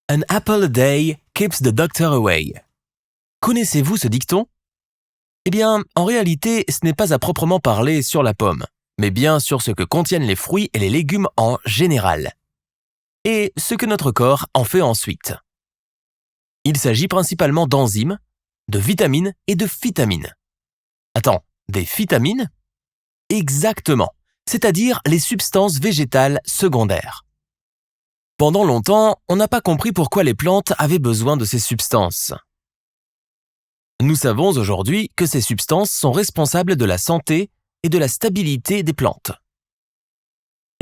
An apple a day keeps the doctor away. Connaissez-vous ce dicton? Eh bien, en réalité, ce n'est pas à proprement parler sur la pomme, mais bien sur ce que contiennent les fruits et les légumes en général, et ce que notre corps en fait ensuite. Il s'agit principalement d'enzymes, de vitamines et de phytamines. Attends, des phytamines? Exactement, c'est-à-dire les substances végétales secondaires. Pendant longtemps, on n'a pas compris pourquoi les plantes avaient besoin de ces substances. Nous savons aujourd'hui que ces substances sont responsables de la santé et de la stabilité des plantes.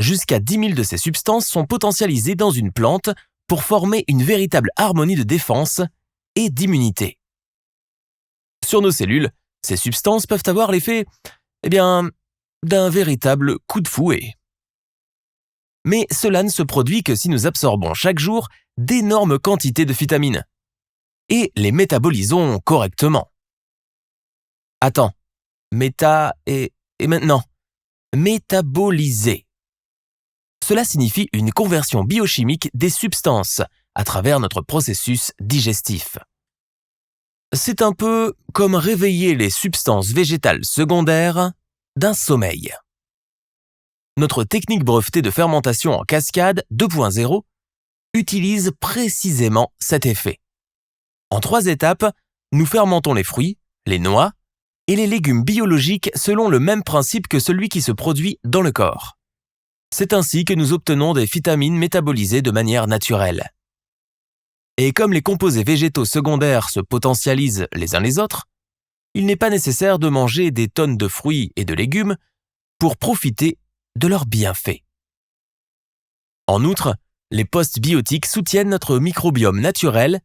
Jusqu'à 10 000 de ces substances sont potentialisées dans une plante pour former une véritable harmonie de défense et d'immunité. Sur nos cellules, ces substances peuvent avoir l'effet, d'un véritable coup de fouet. Mais cela ne se produit que si nous absorbons chaque jour d'énormes quantités de vitamines et les métabolisons correctement. Attends, maintenant, métaboliser. Cela signifie une conversion biochimique des substances à travers notre processus digestif. C'est un peu comme réveiller les substances végétales secondaires d'un sommeil. Notre technique brevetée de fermentation en cascade 2.0 utilise précisément cet effet. En 3 étapes, nous fermentons les fruits, les noix et les légumes biologiques selon le même principe que celui qui se produit dans le corps. C'est ainsi que nous obtenons des vitamines métabolisées de manière naturelle. Et comme les composés végétaux secondaires se potentialisent les uns les autres, il n'est pas nécessaire de manger des tonnes de fruits et de légumes pour profiter de leurs bienfaits. En outre, les postbiotiques soutiennent notre microbiome naturel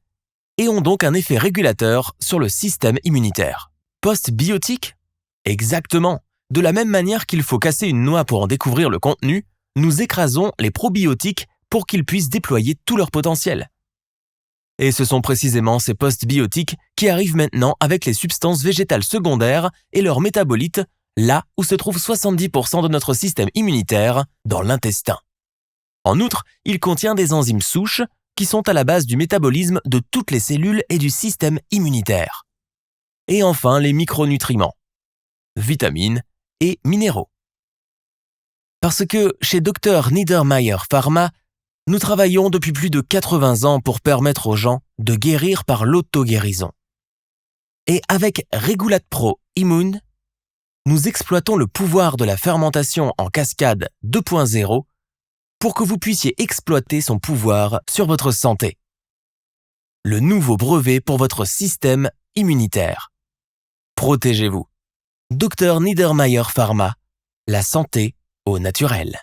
et ont donc un effet régulateur sur le système immunitaire. Postbiotiques? Exactement. De la même manière qu'il faut casser une noix pour en découvrir le contenu, nous écrasons les probiotiques pour qu'ils puissent déployer tout leur potentiel. Et ce sont précisément ces postbiotiques qui arrivent maintenant avec les substances végétales secondaires et leurs métabolites, là où se trouve 70% de notre système immunitaire, dans l'intestin. En outre, il contient des enzymes souches qui sont à la base du métabolisme de toutes les cellules et du système immunitaire. Et enfin, les micronutriments, vitamines et minéraux. Parce que chez Dr Niedermeyer Pharma, nous travaillons depuis plus de 80 ans pour permettre aux gens de guérir par l'auto-guérison. Et avec Regulate Pro Immune, nous exploitons le pouvoir de la fermentation en cascade 2.0 pour que vous puissiez exploiter son pouvoir sur votre santé. Le nouveau brevet pour votre système immunitaire. Protégez-vous. Dr Niedermeyer Pharma, la santé au naturel.